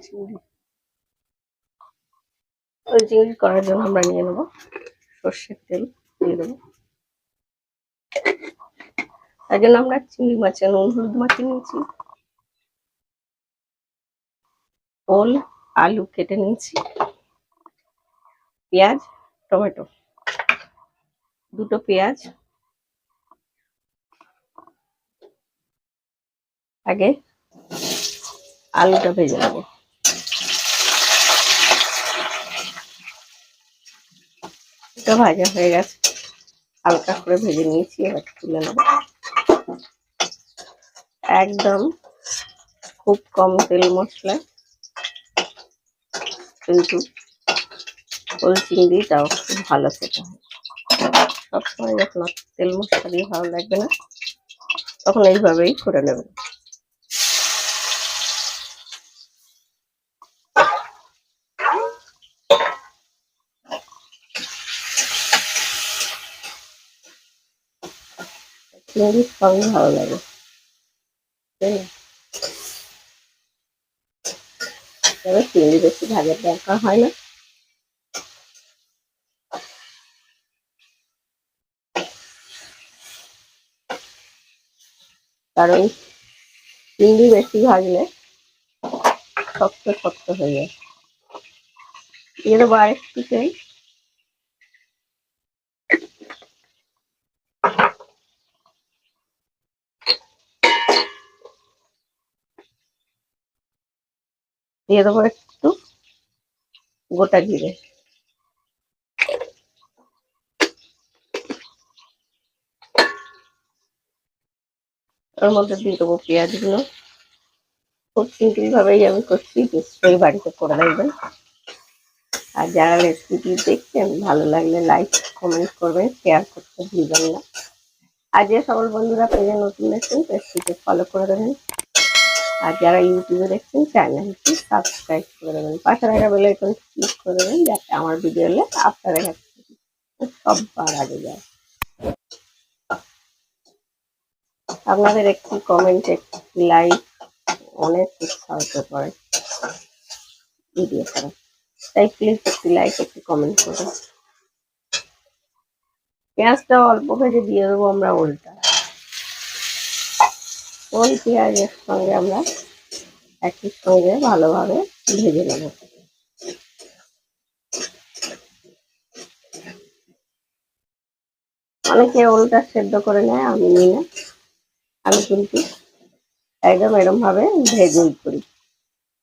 চিংড়ি। ওই চিংড়ি করার জন্য আমরা নিয়ে নেবো সর্ষের তেল, দিয়ে দেবো। তার জন্য আমরা চিংড়ি মাছে নুন হলুদ মাখিয়ে নিয়েছি, ওল আলু কেটে নিয়েছি, পেঁয়াজ টমেটো, দুটো পেঁয়াজ আগে আলুটা ভেজে নেবো। এটা ভাজা হয়ে গেছে, হালকা করে ভেজে নিয়েছি, এবার তুলে নেবো। একদম খুব কম তেল মশলায় কিন্তু ওল চিংড়িটাও খুব ভালো খেতে হয়। সবসময় যখন তেল মশলা দিয়ে ভালো লাগবে না, তখন এইভাবেই করে নেবেন। চিংড়ির সঙ্গে ভালো লাগে, তবে চিংড়ি বেশি ভাজার দরকার হয় না। কারণ চিংড়ি বেশি ভাজলে শক্ত শক্ত হয়ে যায়। দিয়ে দেবো আরেকটু তেল, দিয়ে দেবো একটু গোটা জিরে, ওর মধ্যে দিয়ে দেবো পেঁয়াজগুলো। খুব সিম্পল ভাবেই আমি করছি, নিশ্চয়ই বাড়িতে করে দেখবেন। আর যারা রেসিপি দেখছেন ভালো লাগলে লাইক কমেন্ট করবেন, শেয়ার করতে ভুলবেন না। আর যে সকল বন্ধুরা পেজে নতুন দেখছেন পেজটিকে ফলো করে দেবেন। আর যারা ইউটিউবে দেখছেন চ্যানেলটি সাবস্ক্রাইব করে দেবেন, পাশে থাকা বেল আইকন ক্লিক করে দেবেন, যাতে আমার ভিডিও এলে আপনাদের কাছে সবার আগে যায়। আপনাদের একটি কমেন্ট, একটি লাইক অনেক উৎসাহিত করে ভিডিও করা, তাই প্লিজ একটি লাইক একটি কমেন্ট করুন। পেঁয়াজটা অল্প ভেজে দিয়ে দেবো আমরা ওলটা। ওল পেঁয়াজের সঙ্গে আমরা একই সঙ্গে ভালোভাবে ভেজে নেব। অনেকে ওলটা সেদ্ধ করে নেয়, আমি নিই না। আমি কিন্তু একদম এরকম ভাবে ভেজেই করি,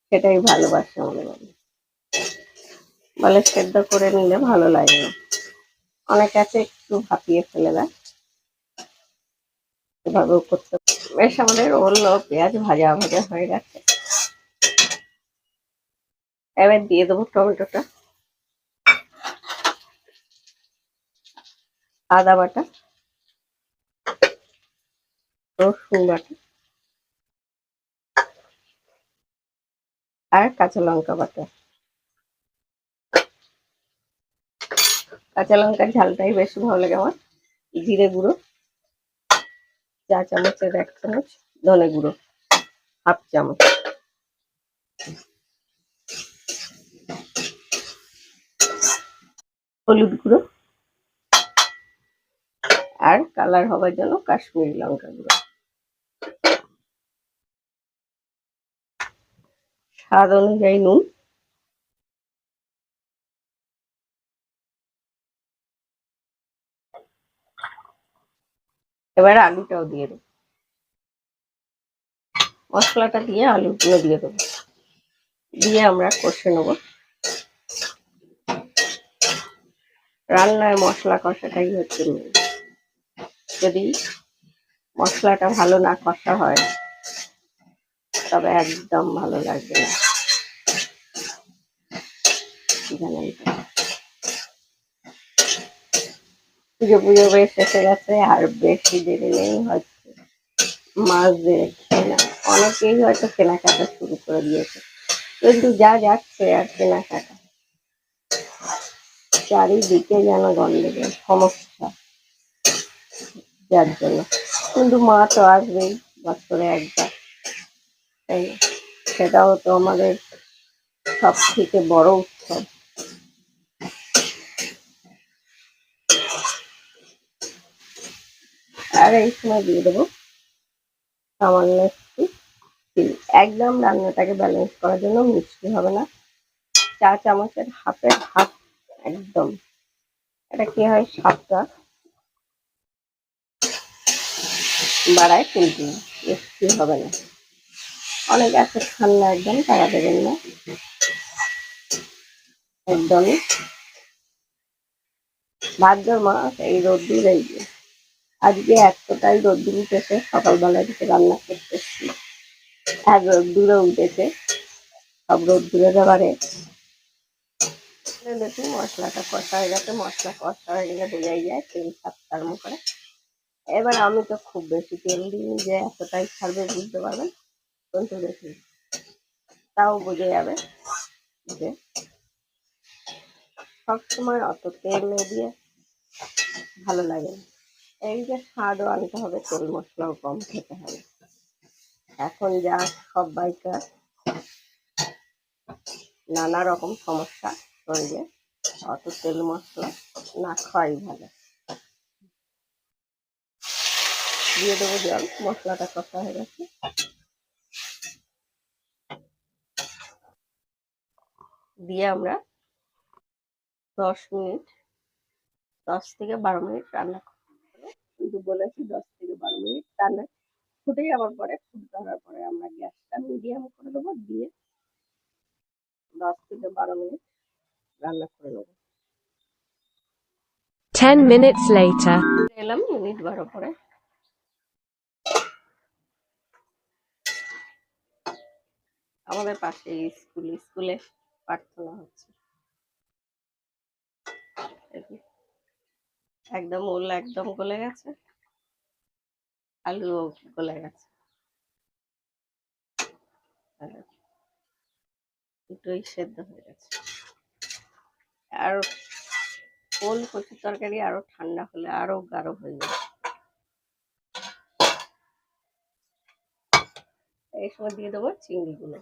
সেটাই ভালোবাসে আমাদের বাড়ি। বলে সেদ্ধ করে নিলে ভালো লাগে না, অনেকে আছে একটু ভাপিয়ে ফেলে দেয়, এভাবেও করতে। বেশ আমাদের ওল ও পেঁয়াজ ভাজা ভাজা হয়ে গেছে, এবার দিয়ে দেবো টমেটোটা, আদা বাটা, রসুন বাটা আর কাঁচা লঙ্কা বাটা। কাঁচা লঙ্কার ঝালটাই বেশি ভালো লাগে আমার। জিরে গুঁড়ো 4 চামচের 1 চামচ, ধনে গুঁড়ো 1/2 চামচ, হলুদ গুঁড়ো আর কালার হবার জন্য কাশ্মীরি লঙ্কা গুঁড়ো, স্বাদ অনুযায়ী নুন, এবার আলুটাও দিয়ে দেবো। মশলাটা দিয়ে আলুগুলো দিয়ে দেবো, দিয়ে আমরা কষে নেব। রান্নায় মশলা কষাটাই হচ্ছে মেন। যদি মশলাটা ভালো না কষা হয় তবে একদম ভালো লাগবে না। পুজো পুজো বেশ এসে গেছে, আর বেশি দেরি নেই, হয়তো মাস দেড়েক না, অনেকেই হয়তো কেনাকাটা শুরু করে দিয়েছে, কিন্তু যা যাচ্ছে আর কেনাকাটা, চারিদিকে যেন গন্ডগোল সমস্যা, যার জন্য কিন্তু মা তো আসবেই বছরে একবার, তাই না? সেটাও তো আমাদের সব থেকে বড় উৎসব। আর এই সময় দিয়ে দেবো সামান্য একটু চিনি। একদম রান্নাটাকে ব্যালেন্স করার জন্য, মিষ্টি হবে না, চা চামচের হাফের হাফ একদম। এটা কি হয়, স্বাদটা বাড়ায়, কিন্তু মিষ্টি হবে না। অনেকে আছে খান না, একদম তারা দেবেন না, একদমই। ভাদ্র মাস, এই রোদ্দুর, এই যে আজকে এতটাই রোদ্দুর উঠেছে, সকালবেলা থেকে রান্না করতেছি আর রোদ্দুরে উঠেছে, সব রোদ্দুরের এবারে দেখুন মশলাটা কষা হয়ে গেছে। মশলা কষা হয়ে গেলে বোঝাই যায় তেল ছাড়তার করে। এবার আমি তো খুব বেশি তেল দিই, যে এতটাই ছাড়বে বুঝতে পারবেন, কিন্তু দেখুন তাও বোঝা যাবে যে সবসময় অত তেল দিয়ে ভালো লাগে না। এই যে স্বাদও আনতে হবে, তেল মশলাও কম খেতে হবে। এখন যা সবাইকার নানা রকম সমস্যা শরীরে, অত তেল মশলা না খাওয়াই ভালো। দিয়ে দেবো জল। মশলাটা কষা হয়ে গেছে, দিয়ে আমরা 10 থেকে 12 মিনিট রান্না করবো। কিন্তু বলেছি 10 থেকে 12 মিনিট রান্না। ফুটে যাওয়ার পরে, ফুট ধরার পরে আমরা গ্যাসটা মিডিয়াম করে দেবো, দিয়ে 10 থেকে 12 মিনিট রান্না করে নেবো। 10 minutes later. এলাম মিনিট 12 পরে। আমাদের পাশে স্কুলে প্রার্থনা হচ্ছে। একদম ওল একদম গলে গেছে, আলুও গলে গেছে, দুটোই সেদ্ধ হয়ে গেছে। আর ওল কচুর তরকারি আরো ঠান্ডা হলে আরো গাঢ় হয়ে যাবে। এই সময় দিয়ে দেবো চিংড়িগুলো।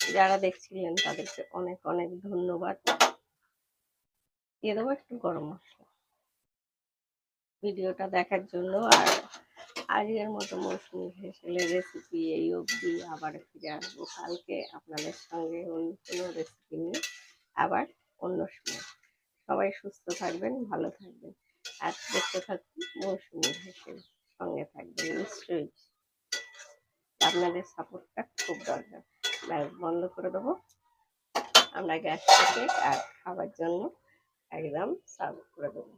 যারা দেখছিলেন তাদেরকে অনেক অনেক ধন্যবাদ। দিয়ে দেবো একটু গরম মশলা। ভিডিওটা দেখার জন্য। আর আজকের মতো মৌসুমি হেসেলের রেসিপি এই অবধি। আবার ফিরে আসবো কালকে আপনাদের সঙ্গে অন্য কোনো রেসিপি নিয়ে, আবার অন্য সময়। সবাই সুস্থ থাকবেন, ভালো থাকবেন, আর দেখতে থাকুন মৌসুমি হেসেল। সঙ্গে থাকবেন নিশ্চয়ই, আপনাদের সাপোর্টটা খুব দরকার। গ্যাস বন্ধ করে দেবো আমরা গ্যাসটাকে, আর খাবার জন্য একদম সার্ভ করে দেবো।